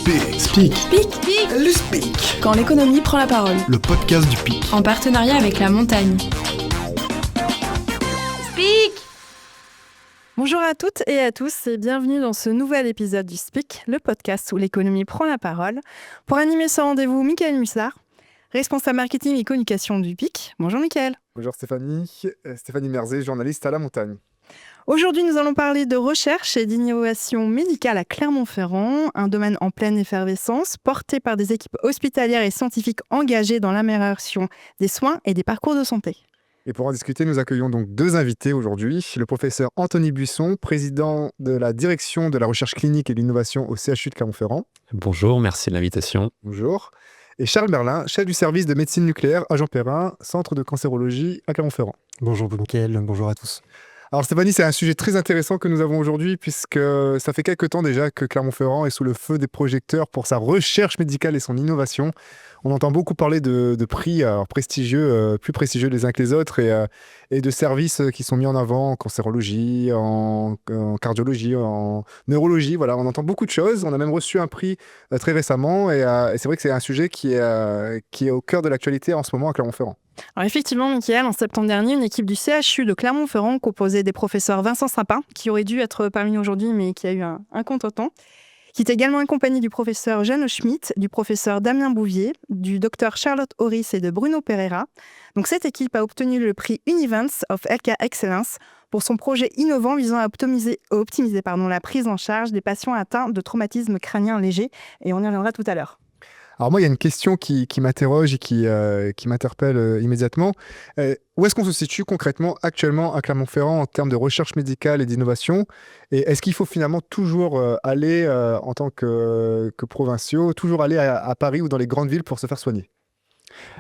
Speak. Le Speak. Quand l'économie prend la parole. Le podcast du PIC. En partenariat avec la montagne. Speak. Bonjour à toutes et à tous et bienvenue dans ce nouvel épisode du Speak, le podcast où l'économie prend la parole. Pour animer ce rendez-vous, Mickaël Mussard, responsable marketing et communication du PIC. Bonjour Mickaël. Bonjour Stéphanie Merzé, journaliste à La Montagne. Aujourd'hui, nous allons parler de recherche et d'innovation médicale à Clermont-Ferrand, un domaine en pleine effervescence, porté par des équipes hospitalières et scientifiques engagées dans l'amélioration des soins et des parcours de santé. Et pour en discuter, nous accueillons donc deux invités aujourd'hui. Le professeur Anthony Buisson, président de la direction de la recherche clinique et de l'innovation au CHU de Clermont-Ferrand. Bonjour, merci de l'invitation. Bonjour. Et Charles Merlin, chef du service de médecine nucléaire à Jean Perrin, centre de cancérologie à Clermont-Ferrand. Bonjour Mickaël, bonjour à tous. Alors Stéphanie, c'est un sujet très intéressant que nous avons aujourd'hui puisque ça fait quelques temps déjà que Clermont-Ferrand est sous le feu des projecteurs pour sa recherche médicale et son innovation. On entend beaucoup parler de prix prestigieux, plus prestigieux les uns que les autres et de services qui sont mis en avant en cancérologie, en cardiologie, en neurologie. Voilà, on entend beaucoup de choses. On a même reçu un prix très récemment et c'est vrai que c'est un sujet qui est au cœur de l'actualité en ce moment à Clermont-Ferrand. Alors effectivement, Mickaël, en septembre dernier, une équipe du CHU de Clermont-Ferrand composée des professeurs Vincent Sapin, qui aurait dû être parmi nous aujourd'hui, mais qui a eu un contretemps, qui est également accompagné du professeur Jeanne Schmitt, du professeur Damien Bouvier, du docteur Charlotte Horis et de Bruno Pereira. Donc cette équipe a obtenu le prix Univance of Healthcare Excellence pour son projet innovant visant à optimiser la prise en charge des patients atteints de traumatisme crânien léger. Et on y reviendra tout à l'heure. Alors moi, il y a une question qui m'interroge et qui m'interpelle immédiatement. Où est-ce qu'on se situe concrètement actuellement à Clermont-Ferrand en termes de recherche médicale et d'innovation ? Et est-ce qu'il faut finalement toujours aller, en tant que provinciaux, toujours aller à Paris ou dans les grandes villes pour se faire soigner ?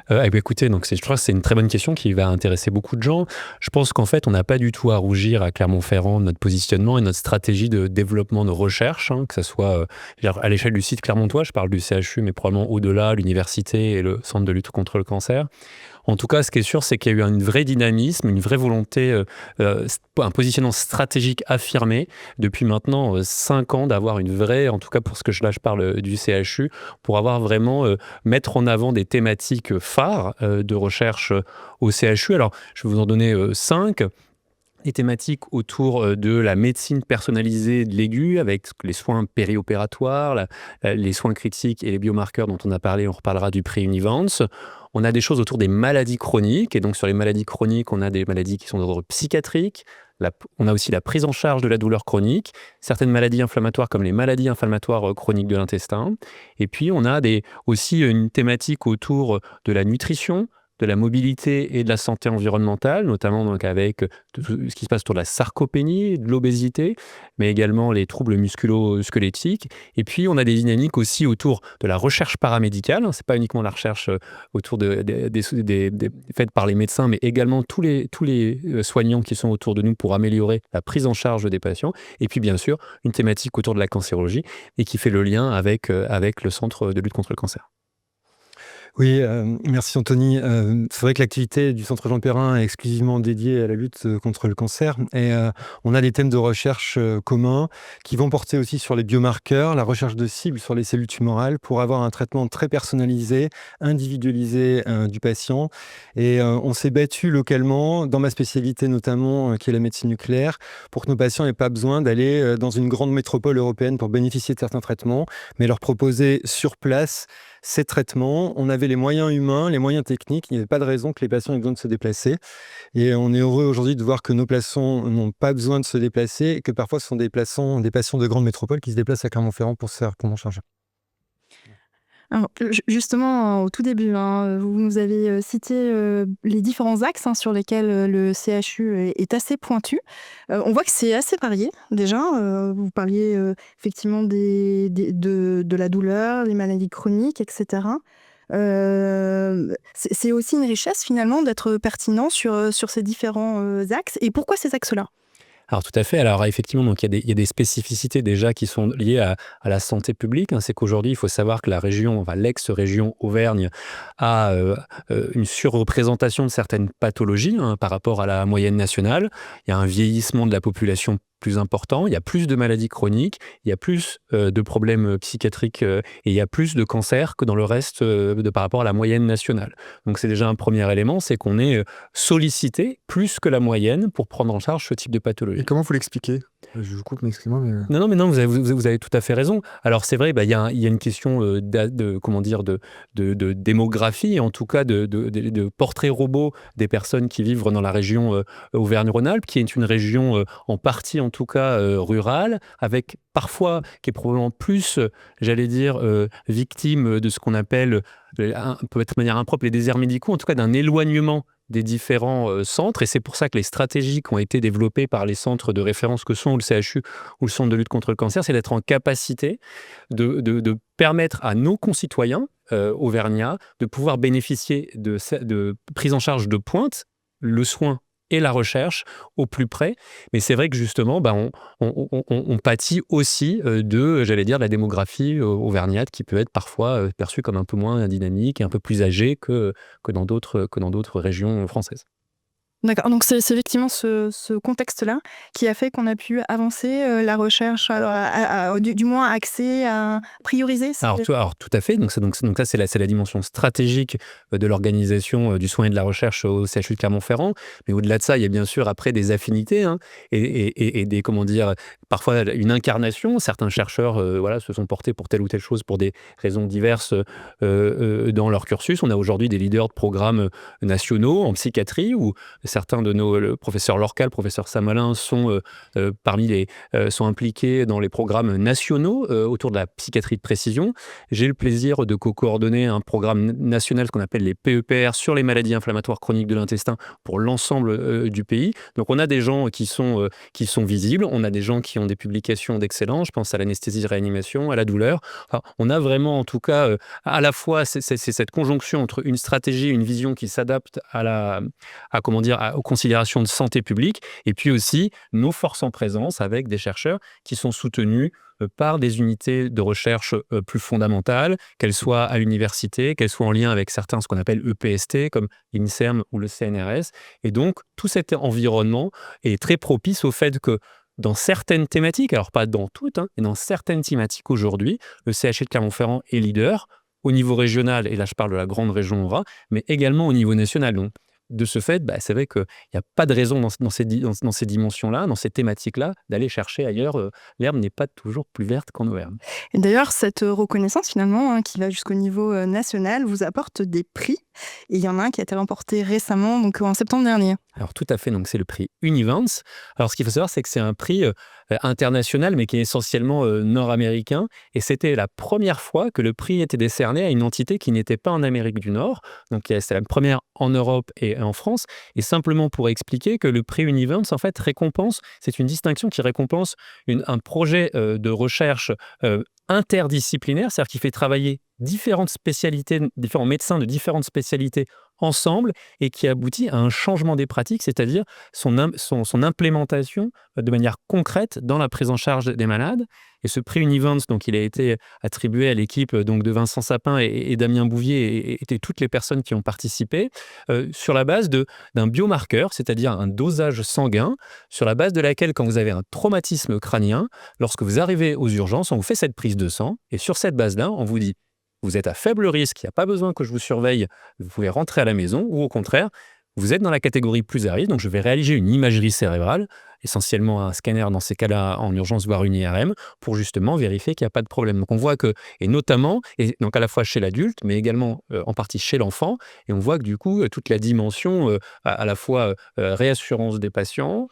Écoutez, je crois que c'est une très bonne question qui va intéresser beaucoup de gens. Je pense qu'en fait, on n'a pas du tout à rougir à Clermont-Ferrand de notre positionnement et notre stratégie de développement de recherche, que ce soit à l'échelle du site clermontois, je parle du CHU, mais probablement au-delà, l'université et le centre de lutte contre le cancer. En tout cas, ce qui est sûr, c'est qu'il y a eu un vrai dynamisme, une vraie volonté, un positionnement stratégique affirmé depuis maintenant 5 ans d'avoir une vraie, en tout cas pour ce que là je parle du CHU, pour avoir vraiment mettre en avant des thématiques phares de recherche au CHU. Alors, je vais vous en donner 5. Les thématiques autour de la médecine personnalisée de l'aigu avec les soins périopératoires, les soins critiques et les biomarqueurs dont on a parlé, on reparlera du prix Univance. On a des choses autour des maladies chroniques et donc sur les maladies chroniques, on a des maladies qui sont d'ordre psychiatrique. On a aussi la prise en charge de la douleur chronique, certaines maladies inflammatoires comme les maladies inflammatoires chroniques de l'intestin. Et puis on a aussi une thématique autour de la nutrition, de la mobilité et de la santé environnementale, notamment donc avec tout ce qui se passe autour de la sarcopénie, de l'obésité, mais également les troubles musculo-squelettiques. Et puis, on a des dynamiques aussi autour de la recherche paramédicale. C'est pas uniquement la recherche autour faite par les médecins, mais également tous les soignants qui sont autour de nous pour améliorer la prise en charge des patients. Et puis, bien sûr, une thématique autour de la cancérologie et qui fait le lien avec le Centre de lutte contre le cancer. Oui, merci Anthony. C'est vrai que l'activité du Centre Jean Perrin est exclusivement dédiée à la lutte contre le cancer et on a des thèmes de recherche communs qui vont porter aussi sur les biomarqueurs, la recherche de cibles sur les cellules tumorales pour avoir un traitement très personnalisé, individualisé du patient. Et on s'est battu localement, dans ma spécialité notamment, qui est la médecine nucléaire, pour que nos patients n'aient pas besoin d'aller dans une grande métropole européenne pour bénéficier de certains traitements, mais leur proposer sur place ces traitements. On avait les moyens humains, les moyens techniques. Il n'y avait pas de raison que les patients aient besoin de se déplacer. Et on est heureux aujourd'hui de voir que nos patients n'ont pas besoin de se déplacer et que parfois ce sont des patients de grandes métropoles qui se déplacent à Clermont-Ferrand pour se faire prendre en charge. Alors, justement, au tout début, vous nous avez cité les différents axes sur lesquels le CHU est assez pointu. On voit que c'est assez varié déjà. Vous parliez effectivement de la douleur, les maladies chroniques, etc. C'est aussi une richesse finalement d'être pertinent sur ces différents axes. Et pourquoi ces axes-là ? Alors tout à fait. Alors effectivement, donc il y a des spécificités déjà qui sont liées à la santé publique. C'est qu'aujourd'hui, il faut savoir que l'ex-région Auvergne a une surreprésentation de certaines pathologies par rapport à la moyenne nationale. Il y a un vieillissement de la population plus important, il y a plus de maladies chroniques, il y a plus de problèmes psychiatriques et il y a plus de cancers que dans le reste par rapport à la moyenne nationale. Donc c'est déjà un premier élément, c'est qu'on est sollicité plus que la moyenne pour prendre en charge ce type de pathologie. Et comment vous l'expliquez ? Je vous coupe, mais excusez-moi. Mais... Non, vous avez tout à fait raison. Alors c'est vrai, il y a une question de démographie, en tout cas de portrait robot des personnes qui vivent dans la région Auvergne-Rhône-Alpes, qui est une région en partie en tout cas rurale, avec parfois qui est probablement plus, victime de ce qu'on appelle, peut-être de manière impropre, les déserts médicaux, en tout cas d'un éloignement des différents centres, et c'est pour ça que les stratégies qui ont été développées par les centres de référence que sont le CHU ou le Centre de lutte contre le cancer, c'est d'être en capacité de permettre à nos concitoyens auvergnats de pouvoir bénéficier de prise en charge de pointe, le soin et la recherche au plus près. Mais c'est vrai que justement, on pâtit aussi de la démographie auvergnate qui peut être parfois perçue comme un peu moins dynamique et un peu plus âgée que dans d'autres régions françaises. D'accord, donc c'est effectivement ce contexte-là qui a fait qu'on a pu avancer la recherche, du moins accès à prioriser. Alors tout à fait, donc ça c'est la dimension stratégique de l'organisation du soin et de la recherche au CHU de Clermont-Ferrand, mais au-delà de ça, il y a bien sûr après des affinités et des, parfois une incarnation. Certains chercheurs se sont portés pour telle ou telle chose pour des raisons diverses dans leur cursus. On a aujourd'hui des leaders de programmes nationaux en psychiatrie où certains de le professeur Lorca, le professeur Samalin sont sont impliqués dans les programmes nationaux autour de la psychiatrie de précision. J'ai le plaisir de co-coordonner un programme national, ce qu'on appelle les PEPR, sur les maladies inflammatoires chroniques de l'intestin pour l'ensemble du pays. Donc on a des gens qui sont visibles, on a des gens qui ont des publications d'excellence, je pense à l'anesthésie-réanimation, à la douleur. Enfin, on a vraiment en tout cas à la fois c'est cette conjonction entre une stratégie, une vision qui s'adapte aux considérations de santé publique, et puis aussi nos forces en présence avec des chercheurs qui sont soutenus par des unités de recherche plus fondamentales, qu'elles soient à l'université, qu'elles soient en lien avec certains, ce qu'on appelle EPST, comme l'INSERM ou le CNRS. Et donc, tout cet environnement est très propice au fait que dans certaines thématiques, alors pas dans toutes, mais dans certaines thématiques aujourd'hui, le CHU de Clermont-Ferrand est leader au niveau régional, et là je parle de la grande région Aura, mais également au niveau national. Donc, de ce fait, c'est vrai qu'il n'y a pas de raison dans ces dimensions-là, dans ces thématiques-là, d'aller chercher ailleurs. L'herbe n'est pas toujours plus verte qu'en Auvergne. Et d'ailleurs, cette reconnaissance, finalement, qui va jusqu'au niveau national, vous apporte des prix. Et il y en a un qui a été remporté récemment, donc en septembre dernier. Alors tout à fait, donc c'est le prix Univance. Alors ce qu'il faut savoir, c'est que c'est un prix international, mais qui est essentiellement nord-américain. Et c'était la première fois que le prix était décerné à une entité qui n'était pas en Amérique du Nord. Donc c'était la première en Europe et en France. Et simplement pour expliquer que le prix Univance, en fait, c'est une distinction qui récompense un projet de recherche interdisciplinaire, c'est-à-dire qui fait travailler différentes spécialités, différents médecins de différentes spécialités ensemble et qui aboutit à un changement des pratiques, c'est-à-dire son implémentation de manière concrète dans la prise en charge des malades. Et ce prix Univance, donc, il a été attribué à l'équipe de Vincent Sapin et Damien Bouvier et toutes les personnes qui ont participé sur la base d'un biomarqueur, c'est-à-dire un dosage sanguin, sur la base de laquelle, quand vous avez un traumatisme crânien, lorsque vous arrivez aux urgences, on vous fait cette prise de sang et sur cette base-là, on vous dit vous êtes à faible risque, il n'y a pas besoin que je vous surveille, vous pouvez rentrer à la maison, ou au contraire, vous êtes dans la catégorie plus à risque, donc je vais réaliser une imagerie cérébrale, essentiellement un scanner dans ces cas-là en urgence, voire une IRM, pour justement vérifier qu'il n'y a pas de problème. Donc on voit que, et notamment, et donc à la fois chez l'adulte, mais également en partie chez l'enfant, et on voit que du coup, toute la dimension à la fois réassurance des patients,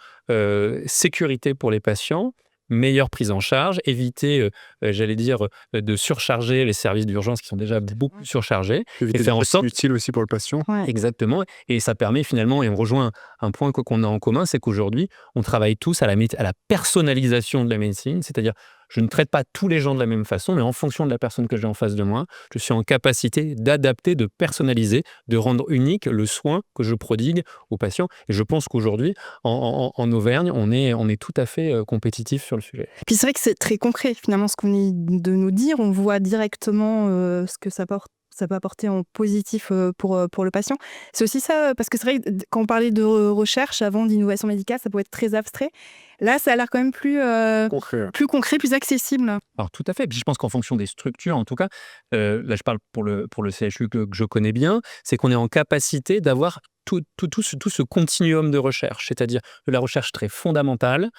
sécurité pour les patients, meilleure prise en charge, éviter, de surcharger les services d'urgence qui sont déjà beaucoup surchargés. Éviter et faire en sorte utile aussi pour le patient. Ouais. Exactement. Et ça permet finalement, et on rejoint un point qu'on a en commun, c'est qu'aujourd'hui, on travaille tous à la personnalisation de la médecine, c'est-à-dire je ne traite pas tous les gens de la même façon, mais en fonction de la personne que j'ai en face de moi, je suis en capacité d'adapter, de personnaliser, de rendre unique le soin que je prodigue aux patients. Et je pense qu'aujourd'hui, en Auvergne, on est tout à fait compétitif sur le sujet. Puis c'est vrai que c'est très concret, finalement, ce qu'on est de nous dire. On voit directement ce que ça ça peut apporter en positif pour le patient. C'est aussi ça, parce que c'est vrai que quand on parlait de recherche avant d'innovation médicale, ça pouvait être très abstrait. Là, ça a l'air quand même plus concret, plus accessible. Alors tout à fait. Puis je pense qu'en fonction des structures, en tout cas, là je parle pour le CHU que je connais bien, c'est qu'on est en capacité d'avoir tout ce continuum de recherche, c'est-à-dire de la recherche très fondamentale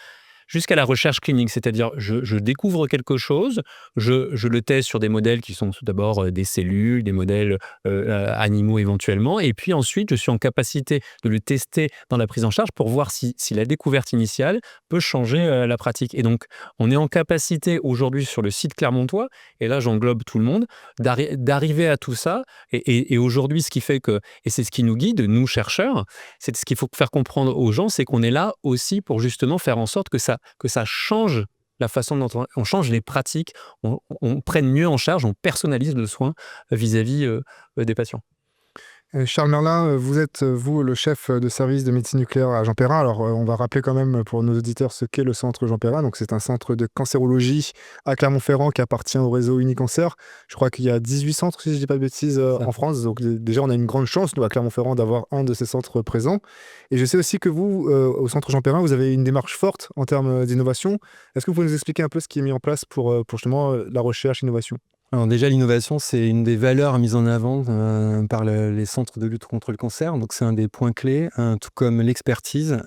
jusqu'à la recherche clinique, c'est-à-dire je découvre quelque chose, je le teste sur des modèles qui sont tout d'abord des cellules, des modèles animaux éventuellement, et puis ensuite je suis en capacité de le tester dans la prise en charge pour voir si la découverte initiale peut changer la pratique. Et donc on est en capacité aujourd'hui sur le site clermontois, et là j'englobe tout le monde, d'arriver à tout ça, et aujourd'hui ce qui fait que, et c'est ce qui nous guide, nous chercheurs, c'est ce qu'il faut faire comprendre aux gens, c'est qu'on est là aussi pour justement faire en sorte que ça change la façon dont on change les pratiques, on prenne mieux en charge, on personnalise le soin vis-à-vis des patients. Charles Merlin, vous êtes, vous, le chef de service de médecine nucléaire à Jean Perrin. Alors, on va rappeler quand même pour nos auditeurs ce qu'est le centre Jean Perrin. Donc, c'est un centre de cancérologie à Clermont-Ferrand qui appartient au réseau Unicancer. Je crois qu'il y a 18 centres, si je ne dis pas de bêtises, en France. Donc, déjà, on a une grande chance, nous, à Clermont-Ferrand, d'avoir un de ces centres présents. Et je sais aussi que vous, au centre Jean Perrin, vous avez une démarche forte en termes d'innovation. Est-ce que vous pouvez nous expliquer un peu ce qui est mis en place pour justement la recherche, l'innovation ? Alors déjà, l'innovation, c'est une des valeurs mises en avant par les centres de lutte contre le cancer. Donc c'est un des points clés, tout comme l'expertise.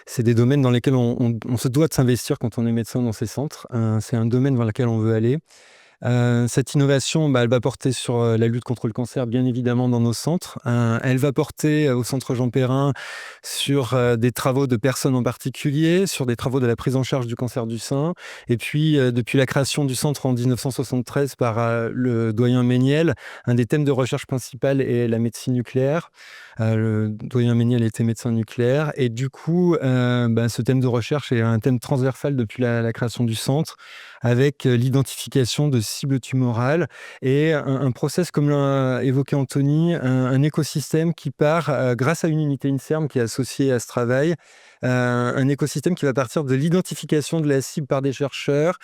C'est des domaines dans lesquels on se doit de s'investir quand on est médecin dans ces centres. C'est un domaine vers lequel on veut aller. Cette innovation, elle va porter sur la lutte contre le cancer, bien évidemment, dans nos centres. Elle va porter au centre Jean Perrin sur des travaux de personnes en particulier, sur des travaux de la prise en charge du cancer du sein. Et puis, depuis la création du centre en 1973 par le doyen Méniel, un des thèmes de recherche principal est la médecine nucléaire. Le doyen Méniel était médecin nucléaire. Et du coup, ce thème de recherche est un thème transversal depuis la création du centre, avec l'identification de cibles tumorales et un process, comme l'a évoqué Anthony, un écosystème qui part, grâce à une unité INSERM qui est associée à ce travail, un écosystème qui va partir de l'identification de la cible par des chercheurs,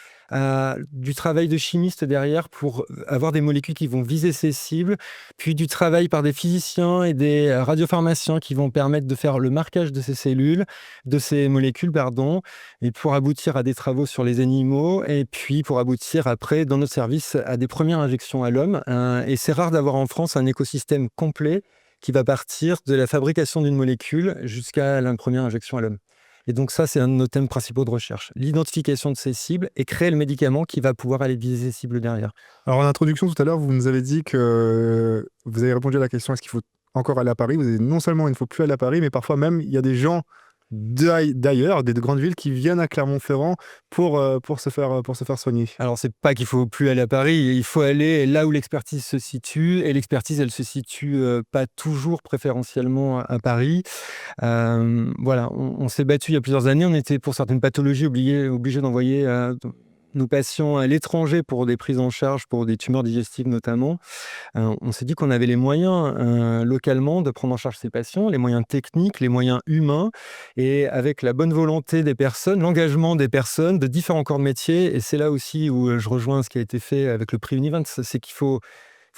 du travail de chimistes derrière pour avoir des molécules qui vont viser ces cibles, puis du travail par des physiciens et des radiopharmaciens qui vont permettre de faire le marquage de ces cellules, de ces molécules, et pour aboutir à des travaux sur les animaux, et puis pour aboutir après, dans notre service, à des premières injections à l'homme. Et c'est rare d'avoir en France un écosystème complet qui va partir de la fabrication d'une molécule jusqu'à la première injection à l'homme. Et donc ça, c'est un de nos thèmes principaux de recherche. L'identification de ces cibles et créer le médicament qui va pouvoir aller viser ces cibles derrière. Alors, en introduction, tout à l'heure, vous nous avez dit que vous avez répondu à la question, est-ce qu'il faut encore aller à Paris? Vous avez dit non seulement il ne faut plus aller à Paris, mais parfois même, il y a des gens d'ailleurs, des grandes villes qui viennent à Clermont-Ferrand pour se faire soigner. Alors, c'est pas qu'il faut plus aller à Paris, il faut aller là où l'expertise se situe, et l'expertise, elle se situe pas toujours préférentiellement à Paris. Voilà, on s'est battu il y a plusieurs années, on était pour certaines pathologies obligés d'envoyer nos patients à l'étranger pour des prises en charge, pour des tumeurs digestives notamment. On s'est dit qu'on avait les moyens localement de prendre en charge ces patients, les moyens techniques, les moyens humains, et avec la bonne volonté des personnes, l'engagement des personnes de différents corps de métier. Et c'est là aussi où je rejoins ce qui a été fait avec le prix Univent, c'est qu'il faut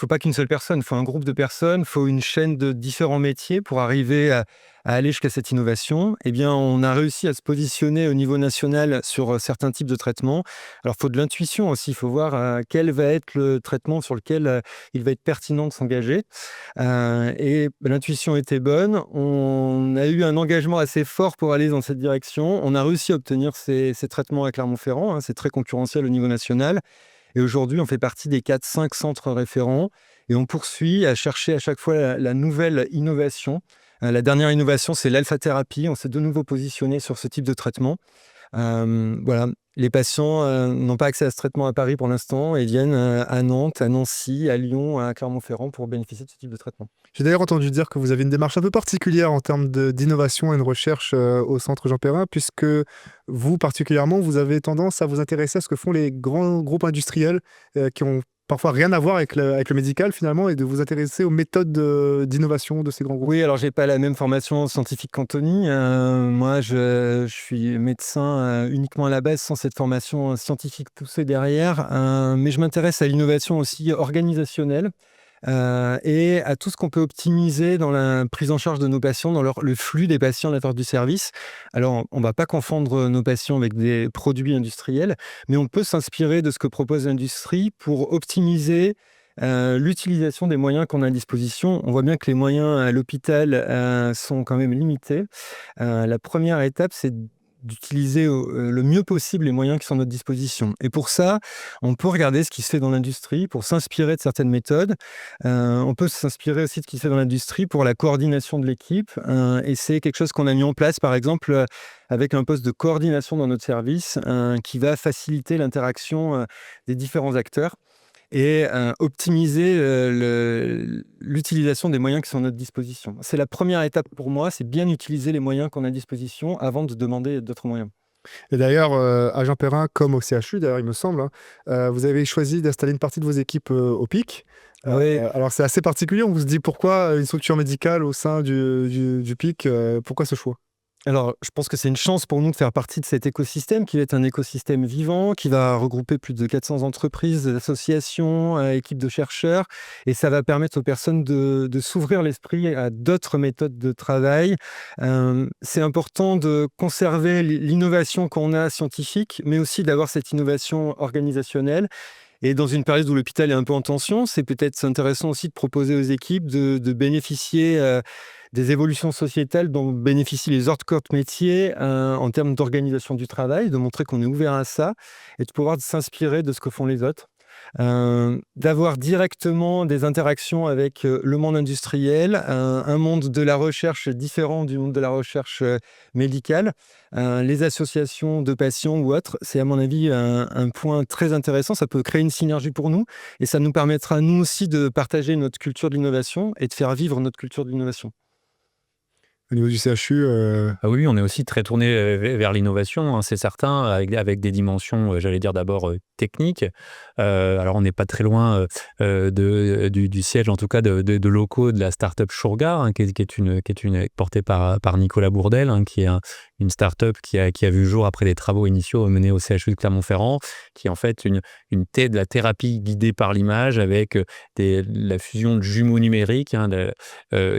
pas qu'une seule personne, il faut un groupe de personnes, il faut une chaîne de différents métiers pour arriver à aller jusqu'à cette innovation. Eh bien, on a réussi à se positionner au niveau national sur certains types de traitements. Alors, il faut de l'intuition aussi, il faut voir quel va être le traitement sur lequel il va être pertinent de s'engager. Et l'intuition était bonne, on a eu un engagement assez fort pour aller dans cette direction. On a réussi à obtenir ces traitements à Clermont-Ferrand, c'est très concurrentiel au niveau national. Et aujourd'hui, on fait partie des 4-5 centres référents et on poursuit à chercher à chaque fois la nouvelle innovation. La dernière innovation, c'est l'alpha-thérapie. On s'est de nouveau positionné sur ce type de traitement. Voilà, les patients n'ont pas accès à ce traitement à Paris pour l'instant et viennent à Nantes, à Nancy, à Lyon, à Clermont-Ferrand pour bénéficier de ce type de traitement. J'ai d'ailleurs entendu dire que vous avez une démarche un peu particulière en termes d'innovation et de recherche au centre Jean Perrin, puisque vous, particulièrement, vous avez tendance à vous intéresser à ce que font les grands groupes industriels qui ont parfois rien à voir avec le médical finalement, et de vous intéresser aux méthodes d'innovation de ces grands groupes. Oui, alors j'ai pas la même formation scientifique qu'Anthony. Moi, je suis médecin uniquement à la base, sans cette formation scientifique poussée derrière. Mais je m'intéresse à l'innovation aussi organisationnelle. et à tout ce qu'on peut optimiser dans la prise en charge de nos patients, dans le flux des patients à l'intérieur du service. Alors, on ne va pas confondre nos patients avec des produits industriels, mais on peut s'inspirer de ce que propose l'industrie pour optimiser l'utilisation des moyens qu'on a à disposition. On voit bien que les moyens à l'hôpital sont quand même limités. La première étape, c'est d'utiliser le mieux possible les moyens qui sont à notre disposition. Et pour ça, on peut regarder ce qui se fait dans l'industrie pour s'inspirer de certaines méthodes. On peut s'inspirer aussi de ce qui se fait dans l'industrie pour la coordination de l'équipe. Et c'est quelque chose qu'on a mis en place, par exemple, avec un poste de coordination dans notre service qui va faciliter l'interaction des différents acteurs et optimiser l'utilisation des moyens qui sont à notre disposition. C'est la première étape pour moi, c'est bien utiliser les moyens qu'on a à disposition avant de demander d'autres moyens. Et d'ailleurs, à Jean-Perrin, comme au CHU, d'ailleurs, il me semble, vous avez choisi d'installer une partie de vos équipes au PIC. Oui. Alors, c'est assez particulier. On se dit pourquoi une structure médicale au sein du PIC, pourquoi ce choix? Alors, je pense que c'est une chance pour nous de faire partie de cet écosystème qui va être un écosystème vivant, qui va regrouper plus de 400 entreprises, associations, équipes de chercheurs. Et ça va permettre aux personnes de s'ouvrir l'esprit à d'autres méthodes de travail. C'est important de conserver l'innovation qu'on a scientifique, mais aussi d'avoir cette innovation organisationnelle. Et dans une période où l'hôpital est un peu en tension, c'est peut-être intéressant aussi de proposer aux équipes de bénéficier des évolutions sociétales dont bénéficient les autres corps de métier en termes d'organisation du travail, de montrer qu'on est ouvert à ça et de pouvoir s'inspirer de ce que font les autres. D'avoir directement des interactions avec le monde industriel, un monde de la recherche différent du monde de la recherche médicale, les associations de patients ou autres, c'est à mon avis un point très intéressant. Ça peut créer une synergie pour nous et ça nous permettra nous aussi de partager notre culture de l'innovation et de faire vivre notre culture de l'innovation. Au niveau du CHU, Ah oui, on est aussi très tourné vers l'innovation, c'est certain, avec des dimensions, j'allais dire d'abord techniques. Alors on n'est pas très loin du siège, en tout cas de locaux de la start-up Shurgard, qui est portée par Nicolas Bourdel, qui est une start-up qui a vu le jour après des travaux initiaux menés au CHU de Clermont-Ferrand, qui est en fait de la thérapie guidée par l'image avec la fusion de jumeaux numériques,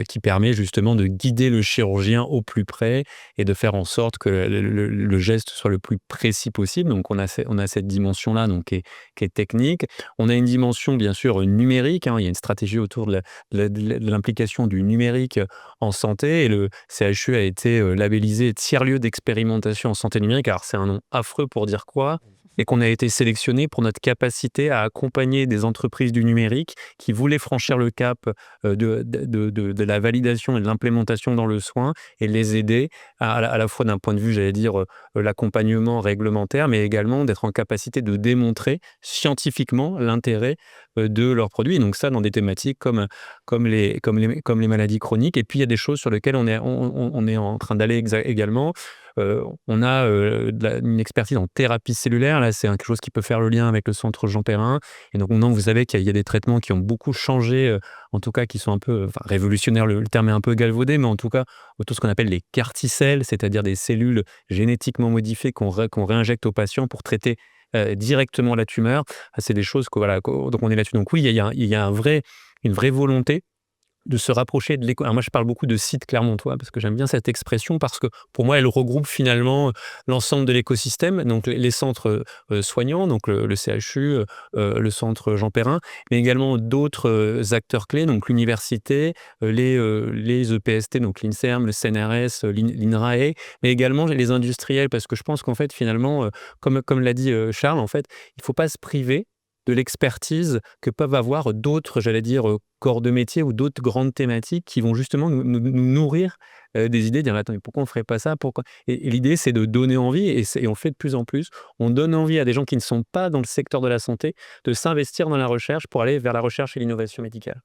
qui permet justement de guider le chirurgien au plus près et de faire en sorte que le geste soit le plus précis possible. Donc on a cette dimension-là donc, qui est technique. On a une dimension bien sûr numérique, il y a une stratégie autour de l'implication du numérique en santé et le CHU a été labellisé tiers-lieu d'expérimentation en santé numérique. Alors c'est un nom affreux pour dire quoi, et qu'on a été sélectionné pour notre capacité à accompagner des entreprises du numérique qui voulaient franchir le cap de la validation et de l'implémentation dans le soin et les aider à la fois d'un point de vue, j'allais dire, l'accompagnement réglementaire, mais également d'être en capacité de démontrer scientifiquement l'intérêt de leurs produits. Et donc ça, dans des thématiques comme les maladies chroniques. Et puis, il y a des choses sur lesquelles on est en train d'aller également. On a une expertise en thérapie cellulaire. Là, c'est quelque chose qui peut faire le lien avec le centre Jean-Perrin. Et donc, maintenant, vous savez qu'il y a des traitements qui ont beaucoup changé, en tout cas, qui sont un peu révolutionnaires. Le terme est un peu galvaudé, mais en tout cas, autour de ce qu'on appelle les CAR-T-cells, c'est-à-dire des cellules génétiquement modifiées qu'on réinjecte aux patients pour traiter directement la tumeur. C'est des choses donc on est là-dessus. Donc oui, il y a une vraie volonté de se rapprocher de l'école. Alors moi, je parle beaucoup de site clermontois parce que j'aime bien cette expression parce que pour moi, elle regroupe finalement l'ensemble de l'écosystème, donc les centres soignants, donc le CHU, le centre Jean-Perrin, mais également d'autres acteurs clés, donc l'université, les EPST, donc l'INSERM, le CNRS, l'INRAE, mais également les industriels parce que je pense qu'en fait, finalement, comme l'a dit Charles, en fait, il ne faut pas se priver de l'expertise que peuvent avoir d'autres, j'allais dire, corps de métier ou d'autres grandes thématiques qui vont justement nous nourrir des idées, dire attends, mais pourquoi on ne ferait pas ça, pourquoi et l'idée, c'est de donner envie, et on fait de plus en plus. On donne envie à des gens qui ne sont pas dans le secteur de la santé de s'investir dans la recherche pour aller vers la recherche et l'innovation médicale.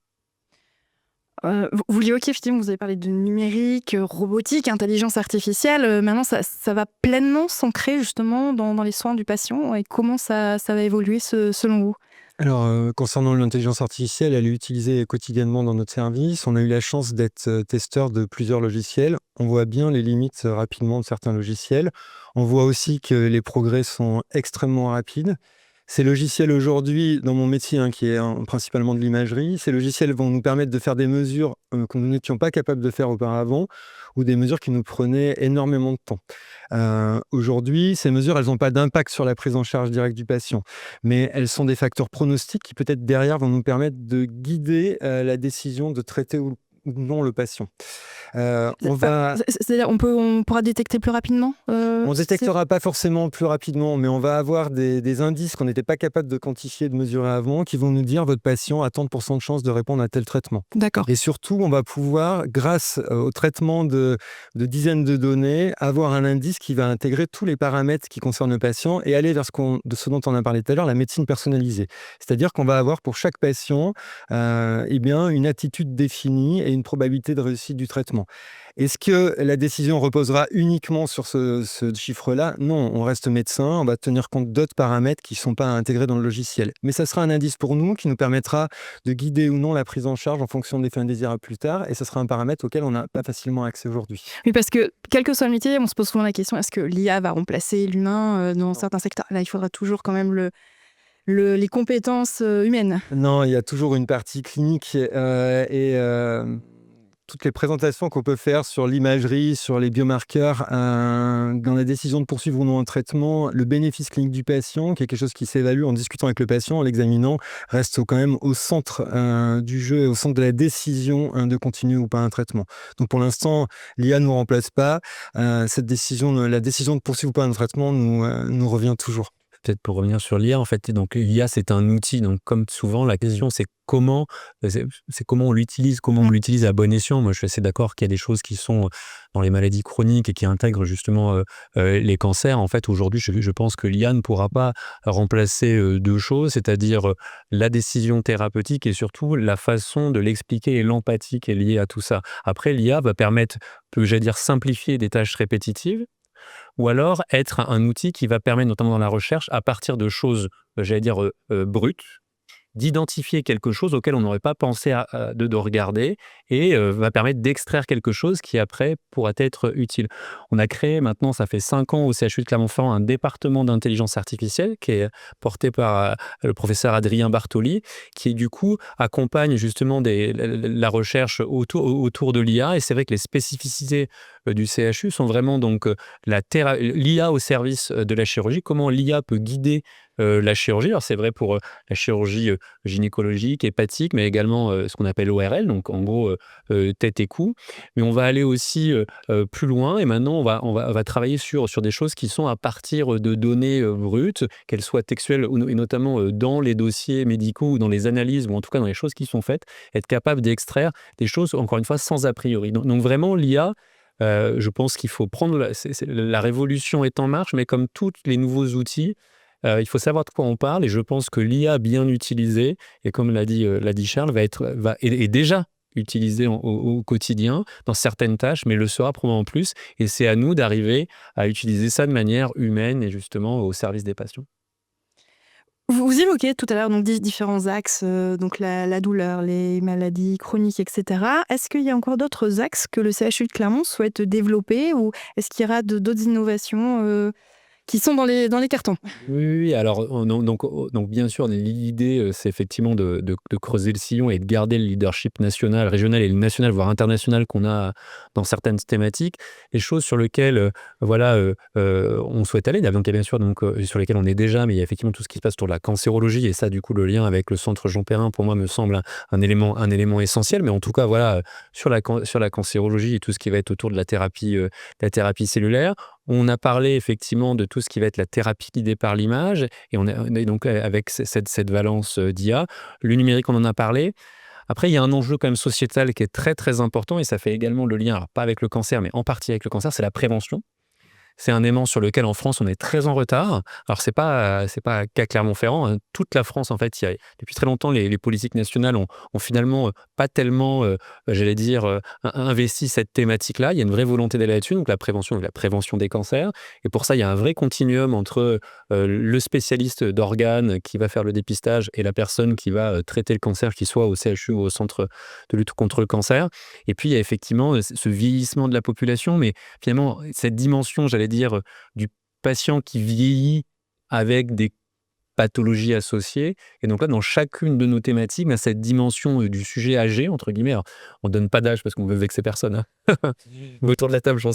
Vous l'évoquiez, effectivement, vous avez parlé de numérique, robotique, intelligence artificielle. Maintenant, ça va pleinement s'ancrer justement dans les soins du patient. Et comment ça va évoluer selon vous? Alors, concernant l'intelligence artificielle, elle est utilisée quotidiennement dans notre service. On a eu la chance d'être testeur de plusieurs logiciels. On voit bien les limites rapidement de certains logiciels. On voit aussi que les progrès sont extrêmement rapides. Ces logiciels aujourd'hui, dans mon métier, qui est principalement de l'imagerie, ces logiciels vont nous permettre de faire des mesures que nous n'étions pas capables de faire auparavant, ou des mesures qui nous prenaient énormément de temps. Aujourd'hui, ces mesures, elles n'ont pas d'impact sur la prise en charge directe du patient, mais elles sont des facteurs pronostiques qui peut-être derrière vont nous permettre de guider la décision de traiter ou non le patient. C'est-à-dire, on pourra détecter plus rapidement On détectera pas forcément plus rapidement, mais on va avoir des indices qu'on n'était pas capable de quantifier, de mesurer avant, qui vont nous dire votre patient a tant de % de chances de répondre à tel traitement. D'accord. Et surtout, on va pouvoir, grâce au traitement de dizaines de données, avoir un indice qui va intégrer tous les paramètres qui concernent le patient et aller vers ce dont on a parlé tout à l'heure, la médecine personnalisée. C'est-à-dire qu'on va avoir pour chaque patient une attitude définie et une probabilité de réussite du traitement. Est-ce que la décision reposera uniquement sur ce chiffre-là? Non, on reste médecin, on va tenir compte d'autres paramètres qui ne sont pas intégrés dans le logiciel. Mais ça sera un indice pour nous qui nous permettra de guider ou non la prise en charge en fonction des fins indésirables plus tard, et ça sera un paramètre auquel on n'a pas facilement accès aujourd'hui. Oui, parce que, quel que soit le métier, on se pose souvent la question, est-ce que l'IA va remplacer l'humain dans certains secteurs? Là, il faudra toujours quand même les compétences humaines. Non, il y a toujours une partie clinique toutes les présentations qu'on peut faire sur l'imagerie, sur les biomarqueurs, dans la décision de poursuivre ou non un traitement, le bénéfice clinique du patient, qui est quelque chose qui s'évalue en discutant avec le patient, en l'examinant, reste quand même au centre du jeu et au centre de la décision de continuer ou pas un traitement. Donc pour l'instant, l'IA ne nous remplace pas. La décision de poursuivre ou pas un traitement nous revient toujours. Peut-être pour revenir sur l'IA, en fait, donc l'IA, c'est un outil. Donc, comme souvent, la question, c'est comment on l'utilise, comment on l'utilise à bon escient. Moi, je suis assez d'accord qu'il y a des choses qui sont dans les maladies chroniques et qui intègrent justement les cancers. En fait, aujourd'hui, je pense que l'IA ne pourra pas remplacer deux choses, c'est-à-dire la décision thérapeutique et surtout la façon de l'expliquer et l'empathie qui est liée à tout ça. Après, l'IA va permettre, simplifier des tâches répétitives, ou alors être un outil qui va permettre, notamment dans la recherche, à partir de choses, brutes, d'identifier quelque chose auquel on n'aurait pas pensé de regarder et va permettre d'extraire quelque chose qui après pourra être utile. On a créé maintenant, ça fait 5 ans au CHU de Clermont-Ferrand, un département d'intelligence artificielle qui est porté par le professeur Adrien Bartoli, qui du coup accompagne justement la recherche autour de l'IA. Et c'est vrai que les spécificités du CHU sont vraiment donc l'IA au service de la chirurgie, comment l'IA peut guider la chirurgie. Alors c'est vrai pour la chirurgie gynécologique, hépatique, mais également ce qu'on appelle ORL, donc en gros tête et cou. Mais on va aller aussi plus loin et maintenant on va travailler sur des choses qui sont à partir de données brutes, qu'elles soient textuelles et notamment dans les dossiers médicaux ou dans les analyses ou en tout cas dans les choses qui sont faites, être capable d'extraire des choses, encore une fois, sans a priori. Donc vraiment l'IA, je pense qu'il faut prendre la révolution est en marche, mais comme tous les nouveaux outils, il faut savoir de quoi on parle et je pense que l'IA bien utilisée, et comme l'a dit Charles, est déjà utilisée au quotidien dans certaines tâches, mais le sera probablement plus. Et c'est à nous d'arriver à utiliser ça de manière humaine et justement au service des patients. Vous évoquez tout à l'heure donc différents axes, donc la douleur, les maladies chroniques, etc. Est-ce qu'il y a encore d'autres axes que le CHU de Clermont souhaite développer ou est-ce qu'il y aura d'autres innovations qui sont dans les cartons? Oui, alors donc bien sûr, l'idée, c'est effectivement de creuser le sillon et de garder le leadership national, régional et national, voire international qu'on a dans certaines thématiques. Les choses sur lesquelles on souhaite aller, donc il y a bien sûr sur lesquelles on est déjà, mais il y a effectivement tout ce qui se passe autour de la cancérologie et ça, du coup, le lien avec le centre Jean Perrin, pour moi, me semble un élément essentiel. Mais en tout cas, sur la cancérologie et tout ce qui va être autour de la thérapie cellulaire. On a parlé effectivement de tout ce qui va être la thérapie guidée par l'image et on est donc avec cette valence d'IA. Le numérique, on en a parlé. Après, il y a un enjeu quand même sociétal qui est très très important et ça fait également le lien, alors pas avec le cancer, mais en partie avec le cancer, c'est la prévention. C'est un élément sur lequel en France on est très en retard. Alors c'est pas qu'à Clermont-Ferrand, hein. Toute la France en fait, depuis très longtemps les politiques nationales ont finalement pas tellement, investi cette thématique-là. Il y a une vraie volonté d'aller là-dessus, donc la prévention des cancers. Et pour ça, il y a un vrai continuum entre le spécialiste d'organes qui va faire le dépistage et la personne qui va traiter le cancer, qu'il soit au CHU ou au centre de lutte contre le cancer. Et puis il y a effectivement ce vieillissement de la population, mais finalement cette dimension, du patient qui vieillit avec des pathologies associées. Et donc là, dans chacune de nos thématiques, cette dimension du sujet âgé, entre guillemets, alors, on ne donne pas d'âge parce qu'on veut vexer personne. Hein. Autour de la table, je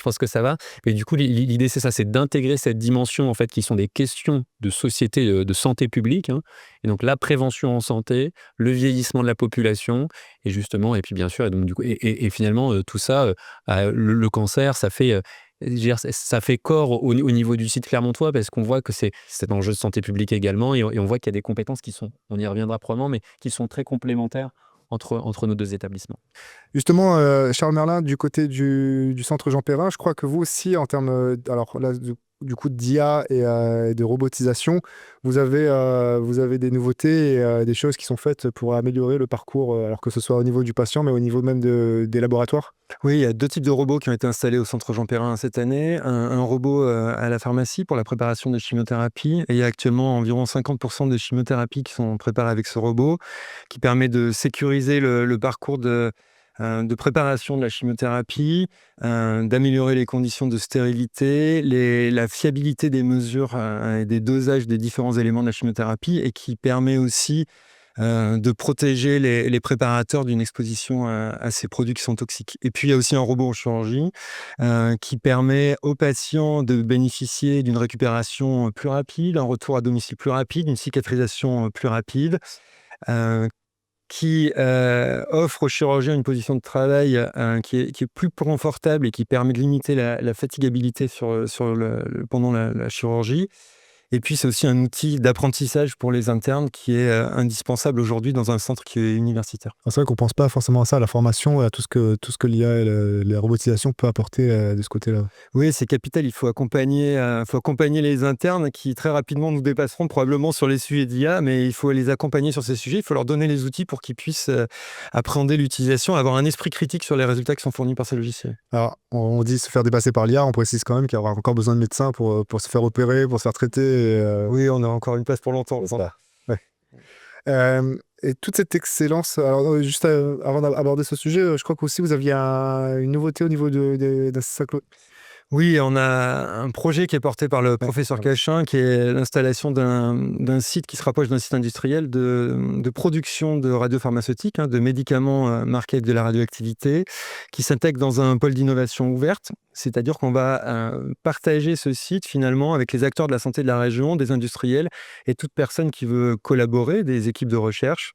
pense que ça va. Mais du coup, l'idée, c'est ça, c'est d'intégrer cette dimension, en fait, qui sont des questions de société, de santé publique. Hein. Et donc, la prévention en santé, le vieillissement de la population, et justement, et puis bien sûr, et, donc, du coup, et finalement, tout ça, le cancer, ça fait... ça fait corps au niveau du site clermontois parce qu'on voit que c'est un enjeu de santé publique également et on voit qu'il y a des compétences qui sont, on y reviendra probablement, mais qui sont très complémentaires entre nos deux établissements. Justement, Charles Merlin, du côté du centre Jean Perrin, je crois que vous aussi, en termes alors là, du coup d'IA et de robotisation, vous avez des nouveautés et des choses qui sont faites pour améliorer le parcours, alors que ce soit au niveau du patient, mais au niveau même des laboratoires. Oui, il y a 2 types de robots qui ont été installés au centre Jean Perrin cette année. Un robot à la pharmacie pour la préparation de chimiothérapie. Et il y a actuellement environ 50% de chimiothérapies qui sont préparées avec ce robot, qui permet de sécuriser le parcours de préparation de la chimiothérapie, d'améliorer les conditions de stérilité, la fiabilité des mesures et des dosages des différents éléments de la chimiothérapie et qui permet aussi de protéger les préparateurs d'une exposition à ces produits qui sont toxiques. Et puis, il y a aussi un robot en chirurgie qui permet aux patients de bénéficier d'une récupération plus rapide, un retour à domicile plus rapide, une cicatrisation plus rapide, qui offre aux chirurgiens une position de travail qui est plus confortable et qui permet de limiter la fatigabilité pendant la chirurgie. Et puis, c'est aussi un outil d'apprentissage pour les internes qui est indispensable aujourd'hui dans un centre qui est universitaire. C'est vrai qu'on ne pense pas forcément à ça, à la formation, à tout ce que l'IA et la robotisation peut apporter de ce côté-là. Oui, c'est capital. Il faut accompagner les internes qui très rapidement nous dépasseront probablement sur les sujets d'IA, mais il faut les accompagner sur ces sujets. Il faut leur donner les outils pour qu'ils puissent appréhender l'utilisation, avoir un esprit critique sur les résultats qui sont fournis par ces logiciels. Alors, on dit se faire dépasser par l'IA, on précise quand même qu'il y aura encore besoin de médecins pour se faire opérer, pour se faire traiter. Oui, on a encore une place pour longtemps. Ouais. Et toute cette excellence, alors juste avant d'aborder ce sujet, je crois qu'aussi vous aviez une nouveauté au niveau d'un Saint-Claude. Oui, on a un projet qui est porté par le professeur Cachin, qui est l'installation d'un site qui se rapproche d'un site industriel de production de radiopharmaceutiques, de médicaments marqués avec de la radioactivité, qui s'intègre dans un pôle d'innovation ouverte. C'est-à-dire qu'on va partager ce site finalement avec les acteurs de la santé de la région, des industriels et toute personne qui veut collaborer, des équipes de recherche.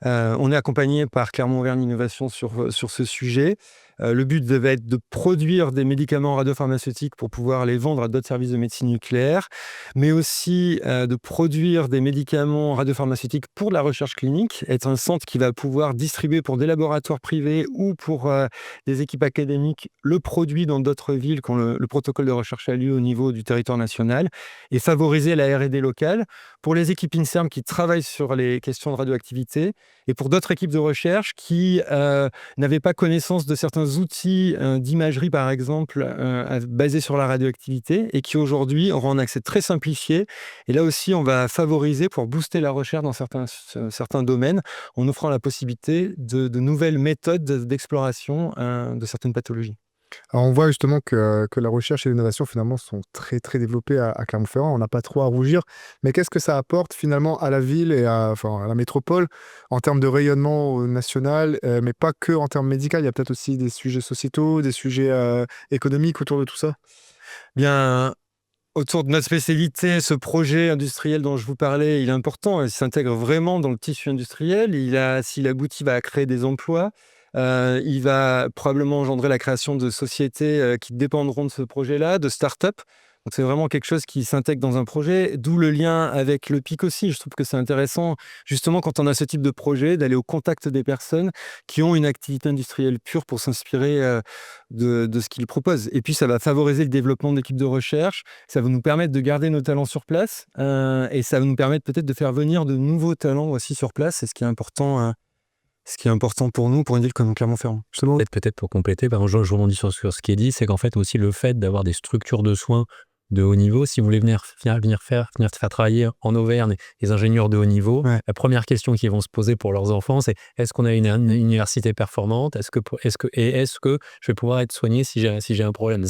On est accompagné par Clermont-Auvergne Innovation sur ce sujet. Le but devait être de produire des médicaments radiopharmaceutiques pour pouvoir les vendre à d'autres services de médecine nucléaire, mais aussi de produire des médicaments radiopharmaceutiques pour de la recherche clinique, être un centre qui va pouvoir distribuer pour des laboratoires privés ou pour des équipes académiques le produit dans d'autres villes quand le protocole de recherche a lieu au niveau du territoire national, et favoriser la R&D locale pour les équipes INSERM qui travaillent sur les questions de radioactivité et pour d'autres équipes de recherche qui n'avaient pas connaissance de certains outils d'imagerie, par exemple, basés sur la radioactivité et qui aujourd'hui auront un accès très simplifié. Et là aussi, on va favoriser pour booster la recherche dans certains domaines en offrant la possibilité de nouvelles méthodes d'exploration de certaines pathologies. Alors on voit justement que la recherche et l'innovation finalement sont très très développées à Clermont-Ferrand. On n'a pas trop à rougir. Mais qu'est-ce que ça apporte finalement à la ville et à la métropole en termes de rayonnement national, mais pas que en termes médicaux. Il y a peut-être aussi des sujets sociétaux, des sujets économiques autour de tout ça. Bien, autour de notre spécialité, ce projet industriel dont je vous parlais, il est important. Il s'intègre vraiment dans le tissu industriel. S'il aboutit, va créer des emplois. Il va probablement engendrer la création de sociétés qui dépendront de ce projet-là, de start-up. Donc c'est vraiment quelque chose qui s'intègre dans un projet, d'où le lien avec le PIC aussi. Je trouve que c'est intéressant, justement, quand on a ce type de projet, d'aller au contact des personnes qui ont une activité industrielle pure pour s'inspirer de ce qu'ils proposent. Et puis ça va favoriser le développement d'équipes de recherche, ça va nous permettre de garder nos talents sur place et ça va nous permettre peut-être de faire venir de nouveaux talents aussi sur place. C'est ce qui est important pour nous, pour une ville comme Clermont-Ferrand. Peut-être pour compléter, je rebondis sur ce qui est dit, c'est qu'en fait aussi le fait d'avoir des structures de soins de haut niveau. Si vous voulez venir faire travailler en Auvergne les ingénieurs de haut niveau, la première question qu'ils vont se poser pour leurs enfants, c'est est-ce qu'on a une université performante? Est-ce que je vais pouvoir être soigné si j'ai un problème?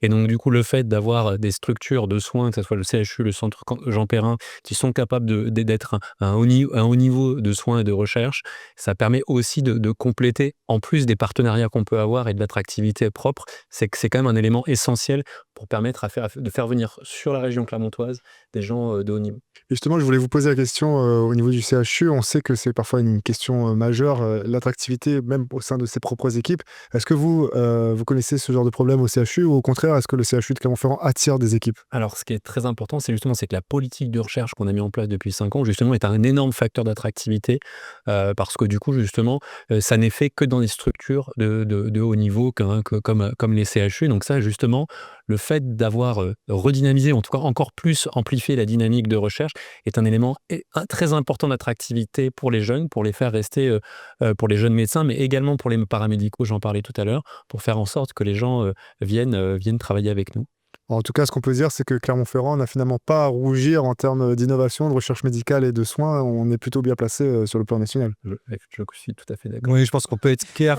Et donc, du coup, le fait d'avoir des structures de soins, que ce soit le CHU, le centre Jean Perrin, qui sont capables d'être un haut niveau de soins et de recherche, ça permet aussi de compléter, en plus des partenariats qu'on peut avoir et de l'attractivité propre, c'est quand même un élément essentiel pour permettre de faire venir sur la région clermontoise des gens de haut niveau. Et justement, je voulais vous poser la question au niveau du CHU. On sait que c'est parfois une question majeure, l'attractivité même au sein de ses propres équipes. Est-ce que vous connaissez ce genre de problème au CHU ou au contraire, est-ce que le CHU de Clermont-Ferrand attire des équipes? Alors, ce qui est très important, c'est que la politique de recherche qu'on a mis en place depuis 5 ans, justement, est un énorme facteur d'attractivité parce que du coup, justement, ça n'est fait que dans des structures de haut niveau comme les CHU. Donc ça, justement, le fait d'avoir redynamisé, en tout cas encore plus amplifié la dynamique de recherche est un élément très important d'attractivité pour les jeunes, pour les faire rester, pour les jeunes médecins, mais également pour les paramédicaux, j'en parlais tout à l'heure, pour faire en sorte que les gens viennent travailler avec nous. En tout cas, ce qu'on peut dire, c'est que Clermont-Ferrand n'a finalement pas à rougir en termes d'innovation, de recherche médicale et de soins. On est plutôt bien placé sur le plan national. Je suis tout à fait d'accord. Oui, je pense qu'on peut être fier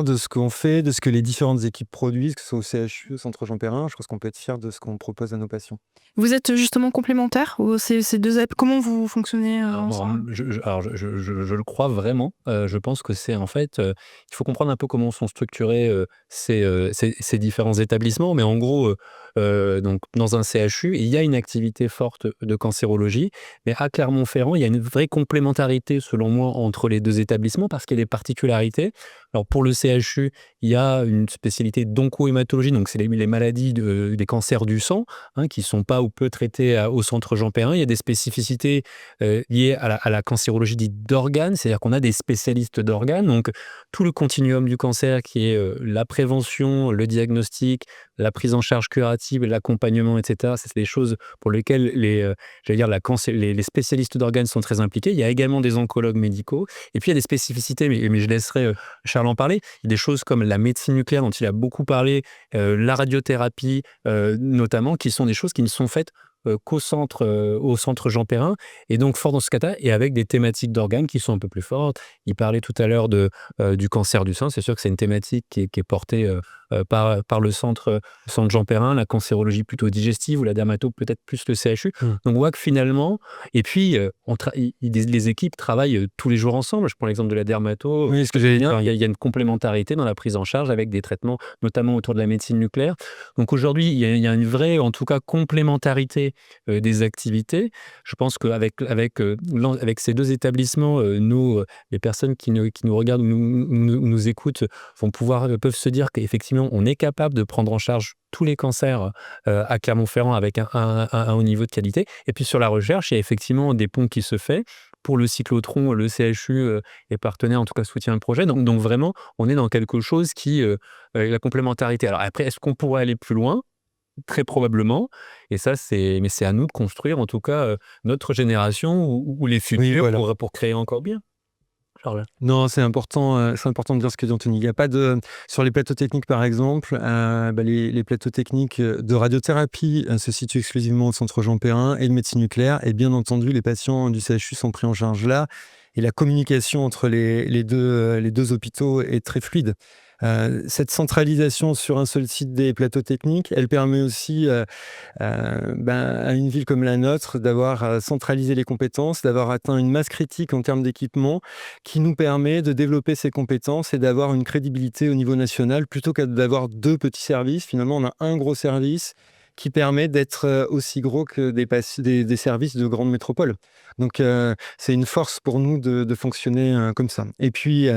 de ce qu'on fait, de ce que les différentes équipes produisent, que ce soit au CHU, au Centre Jean Perrin. Je pense qu'on peut être fier de ce qu'on propose à nos patients. Vous êtes justement complémentaires ou ces deux apps? Comment vous fonctionnez ensemble? Je le crois vraiment. Je pense que c'est en fait, il faut comprendre un peu comment sont structurés ces différents établissements. Mais en gros, donc dans un CHU, il y a une activité forte de cancérologie. Mais à Clermont-Ferrand, il y a une vraie complémentarité, selon moi, entre les deux établissements parce qu'il y a des particularités. Alors pour le CHU, il y a une spécialité d'oncohématologie, donc c'est les maladies des cancers du sang, qui ne sont pas ou peu traitées au centre Jean Perrin. Il y a des spécificités liées à la cancérologie dite d'organes, c'est-à-dire qu'on a des spécialistes d'organes, donc tout le continuum du cancer qui est la prévention, le diagnostic, la prise en charge curative, l'accompagnement, etc. C'est des choses pour lesquelles les spécialistes d'organes sont très impliqués. Il y a également des oncologues médicaux. Et puis il y a des spécificités, mais je laisserai Charles en parler. Il y a des choses comme la médecine nucléaire dont il a beaucoup parlé, la radiothérapie notamment, qui sont des choses qui ne sont faites au centre Jean Perrin, et donc fort dans ce cas-là, et avec des thématiques d'organes qui sont un peu plus fortes. Il parlait tout à l'heure du cancer du sein. C'est sûr que c'est une thématique qui est portée par le centre Jean Perrin, la cancérologie plutôt digestive ou la dermato peut-être plus le CHU. Donc on voit que finalement, et puis les équipes travaillent tous les jours ensemble. Je prends l'exemple de la dermato. Oui, ce que j'allais dire. Il y a une complémentarité dans la prise en charge avec des traitements, notamment autour de la médecine nucléaire. Donc aujourd'hui, il y a une vraie, en tout cas, complémentarité des activités. Je pense qu'avec ces deux établissements, les personnes qui nous regardent ou nous écoutent peuvent se dire qu'effectivement, on est capable de prendre en charge tous les cancers à Clermont-Ferrand avec un haut niveau de qualité. Et puis sur la recherche, il y a effectivement des ponts qui se font. Pour le cyclotron, le CHU est partenaire, en tout cas soutient le projet. Donc vraiment, on est dans quelque chose qui la complémentarité. Alors après, est-ce qu'on pourrait aller plus loin? Très probablement. Et ça, c'est à nous de construire, en tout cas, notre génération ou les futurs pour créer encore bien. Charles. Non, c'est important de dire ce que dit Anthony. Il n'y a pas sur les plateaux techniques, par exemple, les plateaux techniques de radiothérapie se situent exclusivement au centre Jean Perrin et de médecine nucléaire. Et bien entendu, les patients du CHU sont pris en charge là. Et la communication entre les deux hôpitaux est très fluide. Cette centralisation sur un seul site des plateaux techniques, elle permet aussi à une ville comme la nôtre d'avoir centralisé les compétences, d'avoir atteint une masse critique en termes d'équipement qui nous permet de développer ces compétences et d'avoir une crédibilité au niveau national plutôt que d'avoir deux petits services. Finalement, on a un gros service qui permet d'être aussi gros que des services de grandes métropoles. Donc, c'est une force pour nous de fonctionner comme ça. Et puis,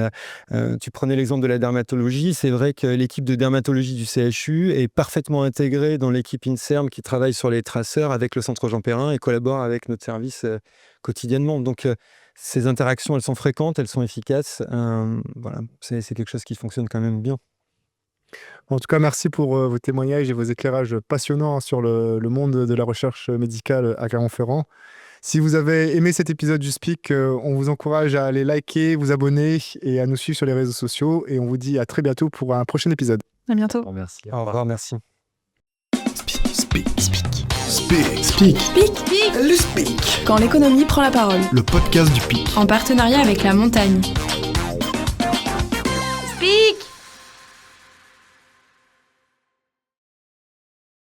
tu prenais l'exemple de la dermatologie. C'est vrai que l'équipe de dermatologie du CHU est parfaitement intégrée dans l'équipe INSERM qui travaille sur les traceurs avec le centre Jean Perrin et collabore avec notre service quotidiennement. Donc, ces interactions, elles sont fréquentes, elles sont efficaces. Voilà, c'est quelque chose qui fonctionne quand même bien. En tout cas, merci pour vos témoignages et vos éclairages passionnants sur le monde de la recherche médicale à Clermont-Ferrand. Si vous avez aimé cet épisode du Speak, on vous encourage à aller liker, vous abonner et à nous suivre sur les réseaux sociaux. Et on vous dit à très bientôt pour un prochain épisode. À bientôt. Merci. Au revoir, merci. Speak. Speak. Speak. Speak. Speak. Le Speak. Quand l'économie prend la parole. Le podcast du PIC. En partenariat avec la montagne. Speak.